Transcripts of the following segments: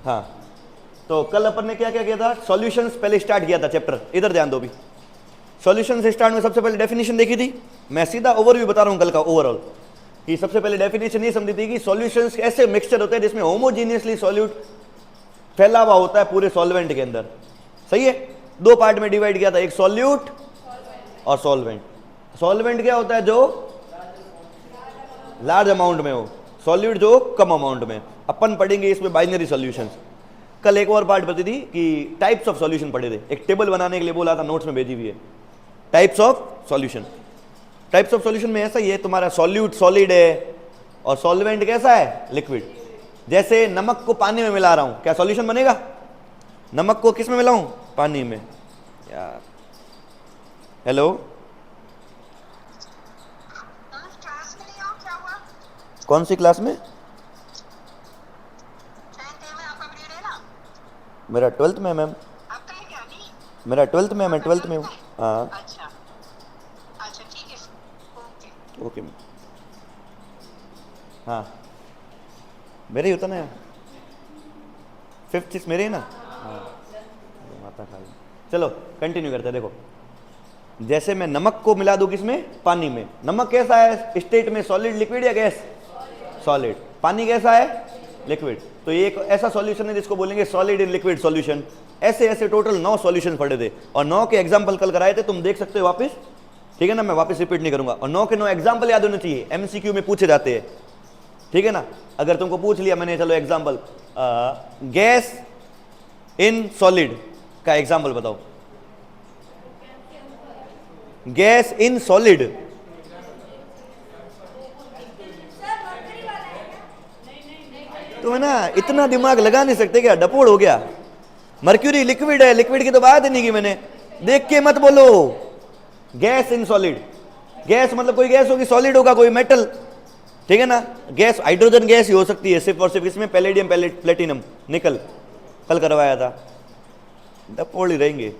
हाँ, तो कल अपन ने क्या क्या किया था, सॉल्यूशंस पहले स्टार्ट किया था चैप्टर, इधर ध्यान दो भी। सॉल्यूशन से स्टार्ट में सबसे पहले डेफिनेशन देखी थी, मैं सीधा ओवरव्यू बता रहा हूँ कल का ओवरऑल, कि सबसे पहले डेफिनेशन ये समझी थी कि सॉल्यूशंस ऐसे मिक्सचर होते हैं जिसमें होमोजीनियसली सॉल्यूट फैला हुआ होता है पूरे सॉल्वेंट के अंदर। सही है, दो पार्ट में डिवाइड किया था, एक सॉल्यूट और सॉल्वेंट। सॉल्वेंट क्या होता है, जो लार्ज अमाउंट में हो, सॉल्यूट जो कम अमाउंट में। अपन पढ़ेंगे इसमें बाइनरी सॉल्यूशंस। कल एक और पार्ट बती थी कि टाइप्स ऑफ सॉल्यूशन पढ़े थे, एक टेबल बनाने के लिए बोला था, नोट्स में भेजी हुई है, types of solution. Types of solution में ऐसा ही है, तुम्हारा सॉल्यूट सॉलिड है और सॉल्वेंट कैसा है, लिक्विड। जैसे नमक को पानी में मिला रहा हूं, क्या सॉल्यूशन बनेगा? नमक को किस में मिलाऊं, पानी में। यार हेलो, कौन सी क्लास में? मेरा 12th में मैम, मेरा 12th में, मैं 12th में हूँ। हाँ अच्छा ठीक है, ओके ओके। हाँ मेरे ही होता ना, 5th 6 मेरे ही ना। हाँ माता खाली। चलो कंटिन्यू करते हैं। देखो, जैसे मैं नमक को मिला दूं किसमें, पानी में। नमक कैसा है स्टेट में, सॉलिड, लिक्विड या गैस? सॉलिड। पानी कैसा है, लिक्विड। तो ये एक ऐसा सॉल्यूशन है जिसको बोलेंगे सॉलिड इन लिक्विड सॉल्यूशन। ऐसे ऐसे टोटल 9 सॉल्यूशन पढ़े थे और 9 के एग्जांपल कल कराए थे, तुम देख सकते हो वापस, ठीक है ना, मैं वापस रिपीट नहीं करूंगा। और 9 के 9 एग्जांपल याद होने चाहिए, एमसीक्यू में पूछे जाते हैं, ठीक है ना। अगर तुमको पूछ लिया मैंने, चलो एग्जांपल, गैस इन सॉलिड का एग्जांपल बताओ। गैस इन सॉलिड, तो है ना, इतना दिमाग लगा नहीं सकते क्या, डपोड़ हो गया। मर्क्यूरी लिक्विड है, लिक्विड की तो बात ही नहीं की मैंने, देख के मत बोलो। गैस इन सॉलिड, गैस मतलब कोई गैस होगी, सॉलिड होगा कोई मेटल, ठीक है ना। गैस हाइड्रोजन गैस ही हो सकती है सिर्फ और सिर्फ, इसमें पैलेडियम, प्लेटिनम, निकल कल करवाया था, डपोड़ ही रहेंगे।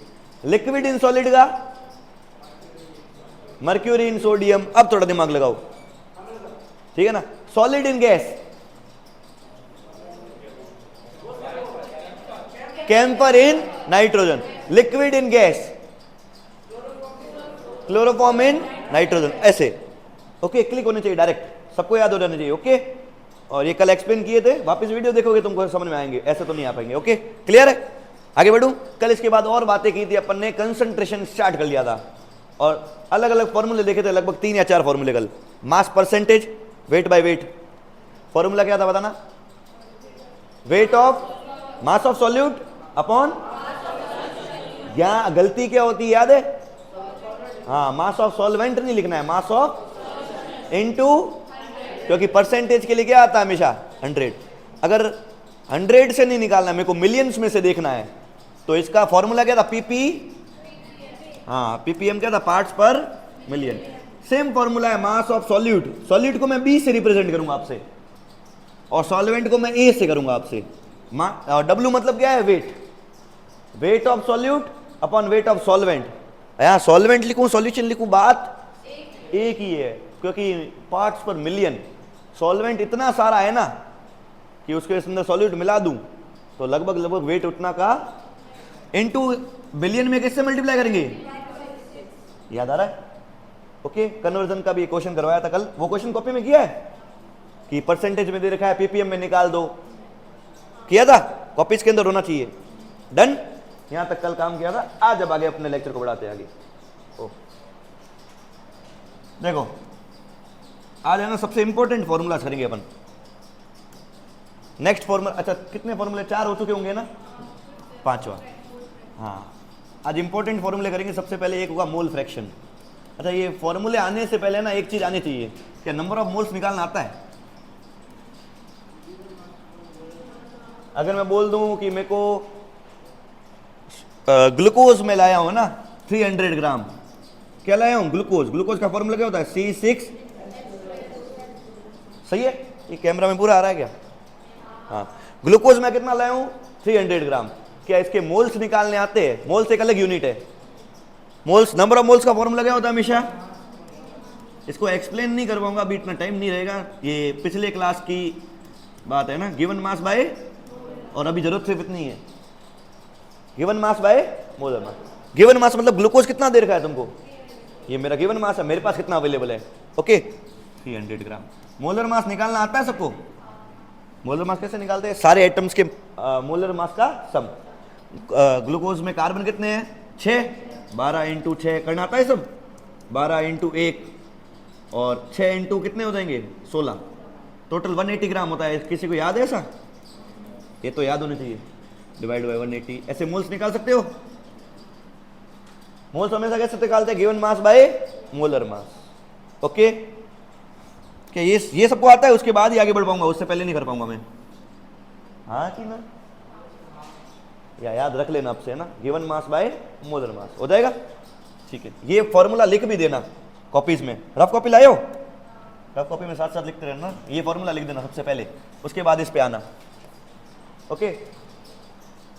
लिक्विड इन सॉलिड का मर्क्यूरी इन सोडियम। अब थोड़ा दिमाग लगाओ, ठीक है ना। Solid in gas, camper in nitrogen. Liquid in gas, chloroform in nitrogen. ऐसे ओके, क्लिक होने चाहिए डायरेक्ट, सबको याद हो जाना चाहिए। ओके, और ये कल एक्सप्लेन किए थे, वापस वीडियो देखोगे तुमको समझ में आएंगे, ऐसे तो नहीं आ पाएंगे। ओके क्लियर है, आगे बढ़ूं। कल इसके बाद और बातें की थी अपन ने, कंसंट्रेशन स्टार्ट कर लिया था और अलग अलग फॉर्मूले देखे थे, लगभग 3 या 4 फॉर्मूले कल। Mass percentage, weight by weight. Formula क्या था बताना, weight of mass of solute upon, यहां गलती क्या होती है याद है, हाँ, मास ऑफ सॉल्वेंट नहीं लिखना है, मास ऑफ इनटू, क्योंकि परसेंटेज के लिए क्या आता है हमेशा 100। अगर 100 से नहीं निकालना, मेरे को मिलियंस में से देखना है, तो इसका फॉर्मूला क्या था, पीपी, हाँ पीपीएम क्या था, पार्ट्स पर मिलियन। सेम फॉर्मूला है मास ऑफ सॉल्यूट। सॉल्यूट को मैं बी से रिप्रेजेंट करूंगा आपसे, और सॉल्वेंट को मैं ए से करूंगा आपसे। डब्ल्यू मतलब क्या है, weight. Weight of solute upon weight of solvent. यहां सॉल्वेंट लिखूं, सॉल्यूशन लिखूं, बात एक ही है, क्योंकि पार्ट्स पर मिलियन। सॉल्वेंट इतना सारा है ना कि उसके अंदर सॉल्यूट मिला दूं तो लगभग लगभग वेट उतना का, इनटू बिलियन में किससे मल्टीप्लाई करेंगे, याद आ रहा है। ओके, कन्वर्जन का भी क्वेश्चन करवाया था कल, वो क्वेश्चन कॉपी में किया है कि परसेंटेज में दे रखा है, पीपीएम में निकाल दो, किया था, कॉपीज के अंदर होना चाहिए। डन, यहां तक कल काम किया था। आज अब आगे अपने लेक्चर को बढ़ाते हैं आगे। देखो आज है ना, सबसे इंपॉर्टेंट फॉर्मूला करेंगे अपन। नेक्स्ट फॉर्मूला, अच्छा कितने फॉर्मूले, 4 हो चुके होंगे ना, 5वां। हाँ, आज इंपॉर्टेंट फॉर्मूले करेंगे। सबसे पहले एक होगा मोल फ्रैक्शन। अच्छा, ये फॉर्मूले आने से पहले ना एक चीज आनी चाहिए, क्या नंबर ऑफ मोल्स निकालना आता है? अगर मैं बोल दूं कि मेरे को ग्लूकोज में लाया हूं ना 300 ग्राम, क्या लाया हूं, ग्लूकोज। ग्लूकोज का फॉर्मूला क्या होता है, C6। सही है, ये कैमरा में पूरा आ रहा है क्या? हाँ, ग्लूकोज में कितना लाया हूं, 300 ग्राम। क्या इसके मोल्स निकालने आते हैं? मोल्स एक अलग यूनिट है। मोल्स, नंबर ऑफ मोल्स का फॉर्मूला क्या होता है हमेशा? इसको एक्सप्लेन नहीं कर पाऊंगा, अभी इतना टाइम नहीं रहेगा, ये पिछले क्लास की बात है ना। गिवन मास बाय और अभी जरूरत सिर्फ इतनी है, given mass by molar mass. Given मास मतलब ग्लूकोज कितना दे रखा है तुमको, ये मेरा गिवन मास है, मेरे पास कितना अवेलेबल है, ओके 300 ग्राम। मोलर मास निकालना आता है सबको? मोलर मास कैसे निकालते हैं? सारे एटम्स के मोलर मास का सम। ग्लूकोज में कार्बन कितने हैं? 6, 12 इंटू 6 करना आता है सब, 12 इंटू 1 और 6 इंटू कितने हो जाएंगे 16, टोटल 180 ग्राम होता है। किसी को याद है ऐसा? ये तो याद होना चाहिए, डिवाइड बाय 180। ऐसे मोल्स निकाल सकते हो? मोल्स हमेशा कैसे निकालते हैं? Given mass by molar mass, okay. क्या ये सबको आता है? उसके बाद ही आगे बढ़ पाऊंगा, उससे पहले नहीं कर पाऊंगा मैं, हाँ कि ना? या याद रख लेना आपसे, है ना, गिवन मास बाय मोलर मास हो जाएगा, ठीक है। ये फॉर्मूला लिख भी देना कॉपीज में, रफ कॉपी लाए हो? रफ कॉपी में साथ साथ लिखते रहना, ये फॉर्मूला लिख देना सबसे पहले, उसके बाद इस पे आना, ओके।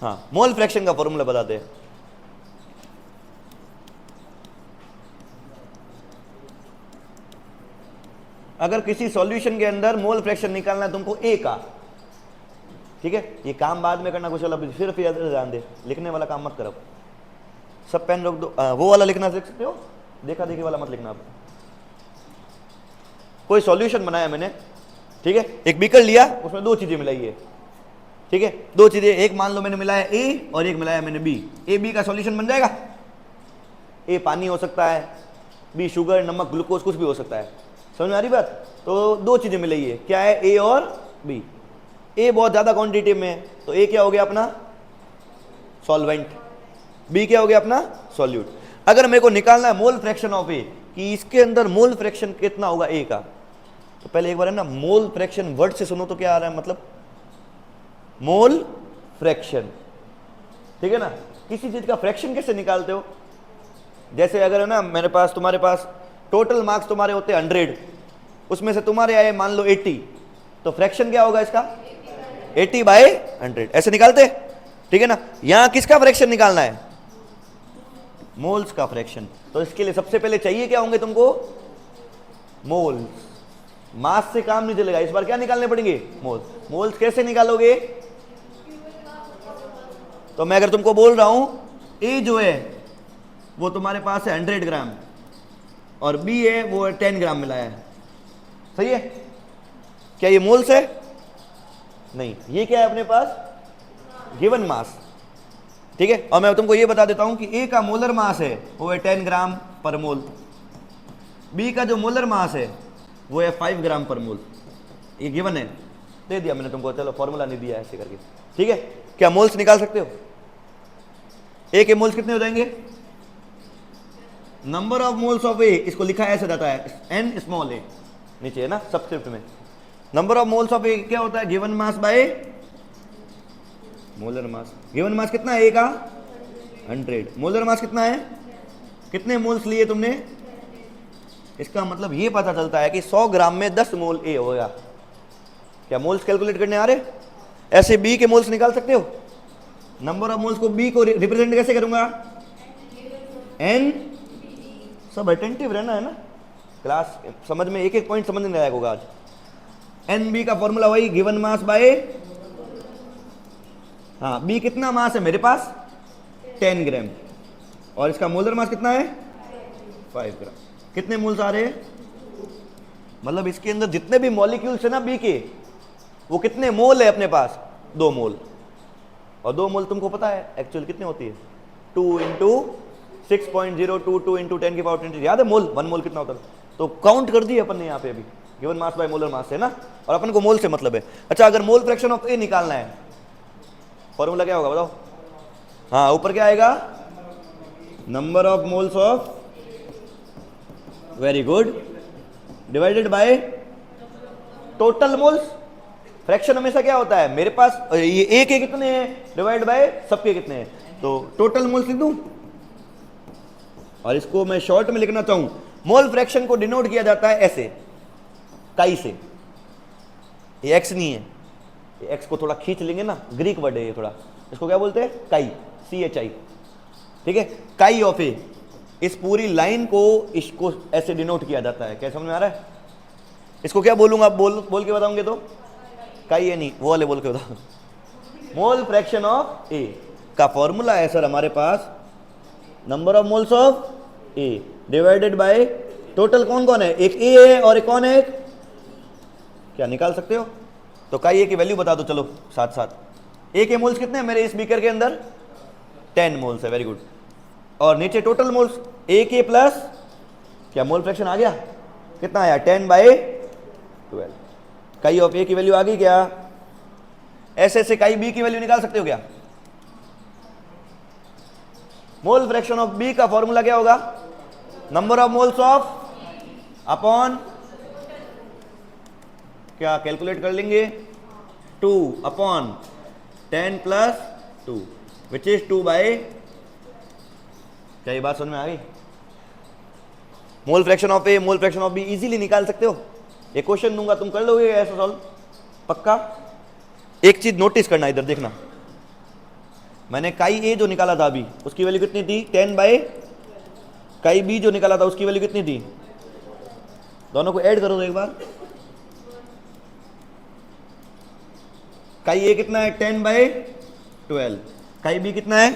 हाँ, मोल फ्रैक्शन का फॉर्मूला बताते हैं। अगर किसी सॉल्यूशन के अंदर मोल फ्रैक्शन निकालना है तुमको ए का, ठीक है, ये काम बाद में करना, कुछ अलग, सिर्फ याद ध्यान दे, लिखने वाला काम मत करो। सब पेन रोक दो, वो वाला लिखना सीख सकते हो, देखा देखी वाला मत लिखना। कोई सॉल्यूशन बनाया मैंने, ठीक है, एक बीकर लिया, उसमें 2 चीजें मिलाई है, ठीक है, 2 चीजें, एक मान लो मैंने मिलाया ए और एक मिलाया मैंने बी। ए बी का सॉल्यूशन बन जाएगा? ए पानी हो सकता है, बी शुगर, नमक, ग्लूकोज, कुछ भी हो सकता है। समझ में आ रही बात? तो 2 चीजें मिलाई है, क्या है? ए और बी। ए बहुत ज्यादा क्वांटिटी में है, तो ए क्या हो गया अपना? सॉल्वेंट। बी क्या हो गया अपना? सॉल्यूट। अगर मेरे को निकालना है मोल फ्रैक्शन ऑफ ए, कि इसके अंदर मोल फ्रैक्शन कितना होगा ए का, तो पहले एक बार है ना, मोल फ्रैक्शन वर्ड से सुनो तो क्या आ रहा है, मतलब मोल फ्रैक्शन, ठीक है ना। किसी चीज का फ्रैक्शन कैसे निकालते हो? जैसे अगर है ना, मेरे पास, तुम्हारे पास टोटल मार्क्स तुम्हारे होते हैं 100, उसमें से तुम्हारे आए मान लो 80, तो फ्रैक्शन क्या होगा इसका? 80 बाय 100, ऐसे निकालते, ठीक है ना। यहां किसका फ्रैक्शन निकालना है? मोल्स का फ्रैक्शन। तो इसके लिए सबसे पहले चाहिए क्या होंगे तुमको? मोल्स। मास से काम नहीं चलेगा, इस बार क्या निकालने पड़ेंगे? मोल्स। मोल्स कैसे निकालोगे? तो मैं अगर तुमको बोल रहा हूं ए जो है वो तुम्हारे पास है 100 ग्राम और बी है वो 10 ग्राम मिलाया है, सही है? क्या ये मोल्स है? नहीं, ये क्या है अपने पास? गिवन मास, ठीक है। और मैं तुमको ये बता देता हूं कि ए का मोलर मास है वो है 10 ग्राम पर मोल, बी का जो मोलर मास है वो है 5 ग्राम पर मोल। ये गिवन है, दे दिया मैंने तुमको, चलो फॉर्मूला नहीं दिया ऐसे करके, ठीक है। क्या मोल्स निकाल सकते हो? ए के मोल्स कितने हो जाएंगे? नंबर ऑफ मोल्स ऑफ ए, इसको लिखा ऐसे जाता है एन स्मॉल ए, नीचे है ना सबस्क्रिप्ट में। नंबर ऑफ मोल्स ऑफ ए क्या होता है? Given mass by molar mass. Given mass कितना है ए का? 100। मोलर मास कितना है? कितने मोल्स लिए तुमने? इसका मतलब ये पता चलता है कि 100 ग्राम में 10 मोल ए होगा। क्या मोल्स कैलकुलेट करने आ रहे? ऐसे बी के मोल्स निकाल सकते हो? नंबर ऑफ मोल्स को बी को रिप्रेजेंट कैसे करूंगा? एन। सब अटेंटिव रहना है ना, क्लास समझ में एक एक पॉइंट समझने लायक होगा आज। एन बी का फॉर्मूला वही, गिवन मास बाय, हाँ बी कितना मास है मेरे पास? 10 ग्राम, और इसका मोलर मास कितना है? 5 ग्राम। कितने मोल्स आ रहे हैं? मतलब इसके अंदर जितने भी मॉलिक्यूल्स है ना बी के, वो कितने मोल है अपने पास? 2 मोल। और 2 मोल तुमको पता है एक्चुअल कितने होती है? 2 इंटू 6.022 इंटू 10 की पावर 20, याद है मोल? 1 मोल कितना होता है? तो काउंट कर दिए अपन ने यहाँ पे अभी, गिवन मास बाय मोलर मास है ना, और अपन को मोल से मतलब है। अच्छा, अगर मोल फ्रैक्शन ऑफ ए निकालना है, फॉर्मूला क्या होगा बताओ? हाँ, ऊपर क्या आएगा? Number of moles of, very good, divided by total moles. Fraction हमेशा क्या होता है? मेरे पास ये ए के कितने हैं डिवाइड बाय सबके कितने हैं, तो टोटल मोल्स लिख दूं। और इसको मैं शॉर्ट में लिखना चाहूं, मोल फ्रैक्शन को डिनोट किया जाता है ऐसे, काई से। ये एक्स नहीं है, ये एक्स को थोड़ा खींच लेंगे ना, ग्रीक वर्ड है ये थोड़ा, इसको क्या बोलते हैं? काई, CHI, ठीक है। काई ऑफ ए, इस पूरी लाइन को इसको ऐसे डिनोट किया जाता है। क्या समझ में आ रहा है? इसको क्या बोलूंगा? बोल के बताऊंगे तो? काई है नहीं, वो वाले बोल के बताओ। मोल फ्रैक्शन ऑफ ए का फॉर्मूला है सर हमारे पास, number of moles of A divided by total कौन कौन है, एक ए है और एक कौन है, क्या निकाल सकते हो? तो कई ए की वैल्यू बता दो चलो साथ साथ। ए के मोल्स कितने हैं मेरे इस बीकर के अंदर? 10 मोल्स है, वेरी गुड। और नीचे टोटल मोल्स ए के प्लस क्या मोल फ्रैक्शन आ गया, कितना आया 10/12। कई ऑफ ए की वैल्यू आ गई क्या? ऐसे कई बी की वैल्यू निकाल सकते हो क्या? मोल फ्रैक्शन ऑफ बी का फॉर्मूला क्या होगा? Number of moles of upon क्या कैलकुलेट कर लेंगे 2 अपॉन 10 + 2 विच इज 2 बाय, क्या ये बात समझ में आ गई? मोल fraction of A mole fraction of be easily निकाल सकते हो। एक क्वेश्चन दूंगा तुम कर लोगे ऐसा सॉल्व पक्का? एक चीज नोटिस करना, इधर देखना, मैंने काई ए जो निकाला था अभी उसकी वैल्यू कितनी थी 10 बाय, काई बी जो निकाला था उसकी वैल्यू कितनी थी? दोनों को ऐड करो तो एक बार, काई ए कितना है 10/12, काई बी कितना है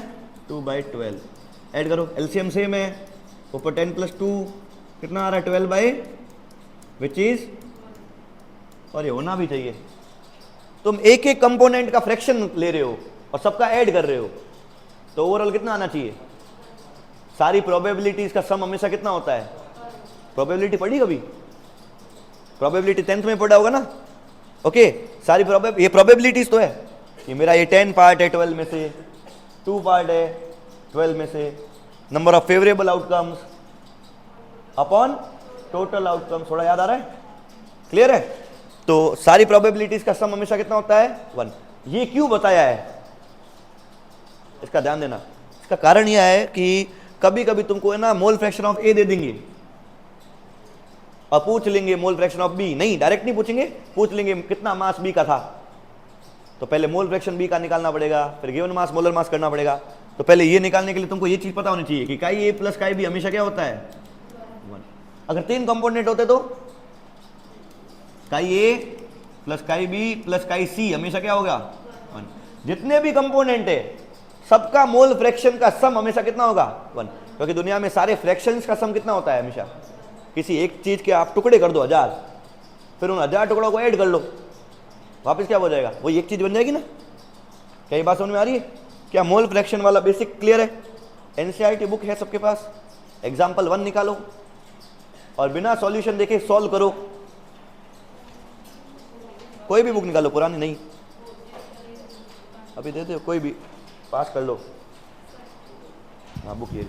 2/12, ऐड करो, एलसीएम सेम है, ऊपर 10 + 2 कितना आ रहा है 12 बाय, विच इज, और ये होना भी चाहिए, तुम एक एक कंपोनेंट का फ्रैक्शन ले रहे हो और सबका ऐड कर रहे हो तो ओवरऑल कितना आना चाहिए? सारी प्रोबेबिलिटीज का सम हमेशा कितना होता है? प्रोबेबिलिटी पढ़ी कभी? प्रोबेबिलिटी 10th में पढ़ा होगा ना? ओके सारी ये प्रोबेबिलिटीज तो है, ये मेरा ये 10 पार्ट है 12 में से, 2 पार्ट है 12 में से, number of favourable outcomes upon total outcomes, थोड़ा याद आ रहा है? क्लियर है? तो सारी प्रोबेबिलिटीज का सम हमेशा कितना होता है 1। ये क्यों बताया है इसका ध्यान देना। इसका कारण यह है कि कभी कभी तुमको है ना मोल फ्रैक्शन ऑफ ए दे देंगे और पूछ लेंगे मोल फ्रैक्शन ऑफ बी, नहीं डायरेक्ट नहीं पूछेंगे, पूछ लेंगे कितना मास बी का था, तो पहले मोल फ्रैक्शन बी का निकालना पड़ेगा, फिर गिवन मास मोलर मास करना पड़ेगा। तो पहले ये निकालने के लिए तुमको ये चीज पता होनी चाहिए कि काई ए प्लस काई बी हमेशा क्या होता है 1। अगर 3 कंपोनेंट होते तो chi A plus chi B plus chi C हमेशा क्या होगा 1। जितने भी कंपोनेंट है सबका मोल फ्रैक्शन का सम हमेशा कितना होगा 1, क्योंकि दुनिया में सारे फ्रैक्शंस का सम कितना होता है हमेशा, किसी एक चीज के आप टुकड़े कर दो 1000, फिर उन 1000 टुकड़ों को ऐड कर लो, वापस क्या हो जाएगा? वो एक चीज बन जाएगी ना। क्या ये बात समझ में आ रही है? क्या मोल फ्रैक्शन वाला बेसिक क्लियर है? एनसीईआरटी बुक है सबके पास, एग्जाम्पल 1 निकालो और बिना सॉल्यूशन देखे सॉल्व करो। कोई भी बुक निकालो, पुरानी नहीं, अभी दे दो, कोई भी पास कर लो। हाँ बुक ये,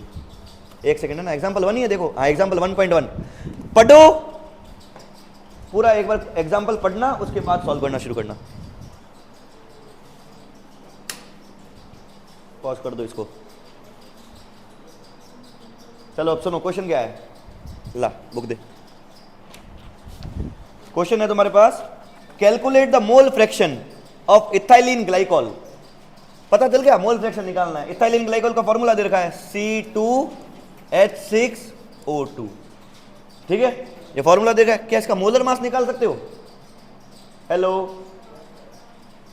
एक सेकंड है ना, एग्जाम्पल 1 ही है, देखो हाँ एग्जाम्पल 1.1 पढ़ो पूरा, एक बार एग्जाम्पल पढ़ना उसके बाद सॉल्व करना शुरू करना। पॉज कर दो इसको। चलो अब सुनो क्वेश्चन क्या है, ला बुक दे। क्वेश्चन है तुम्हारे पास, calculate the mole fraction of ethylene glycol. पता चल गया? मोल फ्रैक्शन निकालना है। इथाइलिन ग्लाइकोल का फॉर्मूला दे रखा है C2H6O2, ठीक है, ये फॉर्मूला दे रखा है। क्या इसका मोलर मास निकाल सकते हो? हेलो,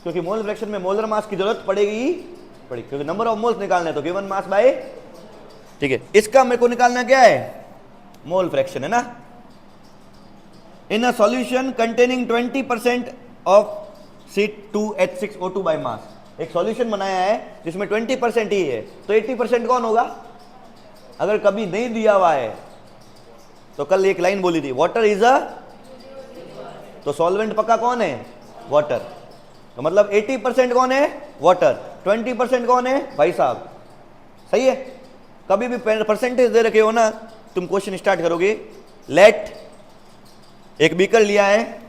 क्योंकि मोल फ्रैक्शन में मोलर मास की जरूरत पड़ेगी, क्योंकि नंबर ऑफ मोल्स निकालना है तो गिवन मास बाय, ठीक है। इसका मेरे को निकालना क्या है? मोल फ्रैक्शन है ना। In a solution containing 20% of C2H6O2 by mass, एक सॉल्यूशन बनाया है जिसमें 20% ही है, तो 80% कौन होगा? अगर कभी नहीं दिया हुआ है तो कल एक लाइन बोली थी, वाटर इज अ, तो सॉल्वेंट पक्का कौन है? वाटर। तो मतलब 80% कौन है? वाटर। 20% कौन है? भाई साहब, सही है। कभी भी परसेंटेज दे रखे हो ना, तुम क्वेश्चन स्टार्ट करोगे, लेट एक बीकर लिया है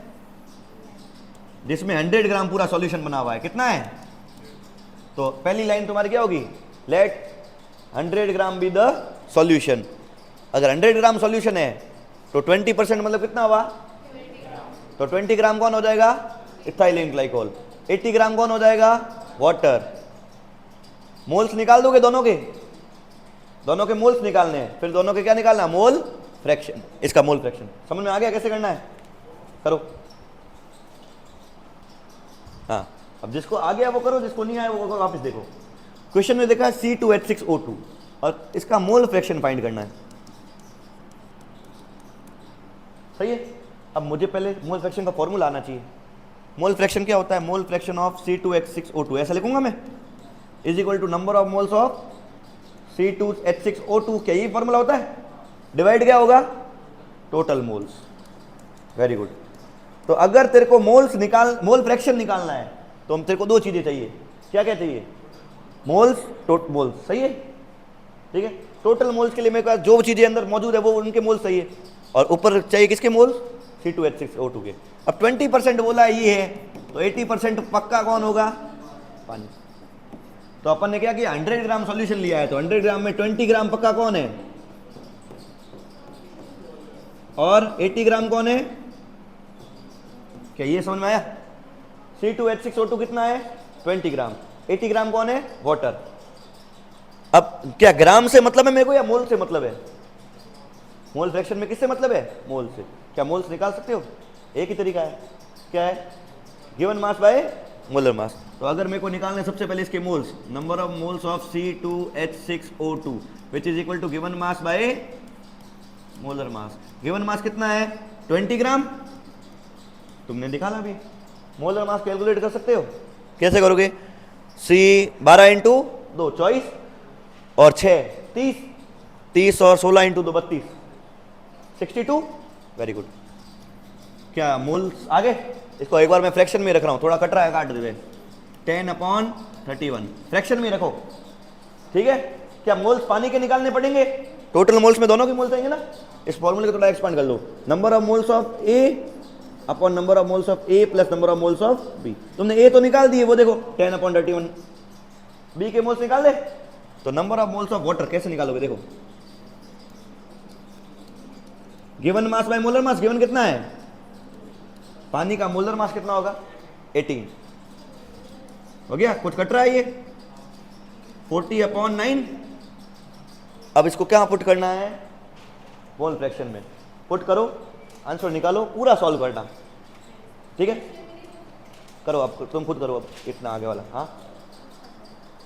जिसमें 100 ग्राम पूरा सॉल्यूशन बना हुआ है, कितना है? तो पहली लाइन तुम्हारी क्या होगी? Let 100 gram be the solution. अगर 100 ग्राम सॉल्यूशन है तो 20% मतलब कितना हुआ? तो 20 ग्राम कौन हो जाएगा? Ethylene glycol. 80 ग्राम कौन हो जाएगा? वाटर। मोल्स निकाल दोगे दोनों के? दोनों के मोल्स निकालने हैं, फिर दोनों के क्या निकालना? Mole fraction. इसका मोल फ्रैक्शन समझ में आ गया कैसे करना है? करो। हाँ अब जिसको आ गया वो करो, जिसको नहीं आया वो वापस देखो। क्वेश्चन में देखा है C2H6O2 और इसका मोल फ्रैक्शन फाइंड करना है, सही है। अब मुझे पहले मोल फ्रैक्शन का फॉर्मूला आना चाहिए। मोल फ्रैक्शन क्या होता है? मोल फ्रैक्शन ऑफ C2H6O2 ऐसा लिखूंगा मैं, is equal to number of moles of C2H6O2। क्या यही फॉर्मूला होता है? डिवाइड क्या होगा? Total moles. Very good. तो अगर तेरे को मोल फ्रैक्शन निकालना है तो हम तेरे को दो चीजें चाहिए। क्या क्या चाहिए? मोल्स, मोल्स, सही है, ठीक है। टोटल मोल्स के लिए मेरे पास जो चीजें अंदर मौजूद है वो उनके मोल्स चाहिए, और ऊपर चाहिए किसके मोल्स? C2H6O2 के। अब 20% बोला ये है तो 80% पक्का कौन होगा? पानी। तो अपन ने क्या किया? 100 ग्राम सॉल्यूशन लिया है तो 100 ग्राम में 20 ग्राम पक्का कौन है और 80 ग्राम कौन है? क्या ये समझ में आया? C2H6O2 कितना है? 20 ग्राम। 80 ग्राम कौन है? वाटर। अब क्या ग्राम से मतलब है मेरे को या मोल से मतलब है? मोल फ्रैक्शन में किससे मतलब है? मोल से। क्या मोल्स निकाल सकते हो? एक ही तरीका है, क्या है? Given mass by molar mass. तो अगर मेरे को निकालना है सबसे पहले इसके moles, number of moles of C2H6O2 which is equal to given mass by molar mass. Given mass कितना है? 20 ग्राम। तुमने निकाला भी। मोलर मास कैलकुलेट कर सकते हो? कैसे करोगे? C12 इंटू 2 24 और 6 30, 30 और 16 इंटू 2 32, 62। Very good. क्या मोल्स आ गए? इसको एक बार मैं फ्रैक्शन में रख रहा हूं, थोड़ा कट रहा है, काट दे। 10/31 फ्रैक्शन में रखो, ठीक है। क्या मोल्स पानी के निकालने पड़ेंगे? टोटल मोल्स में दोनों के मोल्स आएंगे ना। इस फॉर्मूले को थोड़ा एक्सपांड कर लो। Number of moles of A upon number of moles of A plus number of moles of B। तुमने A तो निकाल दिए, वो देखो 10/31। B के मोल्स निकाल दे। तो number of moles of water कैसे निकालोगे? देखो, given mass by molar mass. Given कितना है? पानी का मोलर मास कितना होगा? 18। हो गया? कुछ कट रहा है ये? 40/9। अब इसको क्या पुट करना है? मोल फ्रैक्शन में पुट करो, आंसर निकालो, पूरा सॉल्व करना, ठीक है। करो अब, तुम खुद करो अब, इतना आगे वाला। हाँ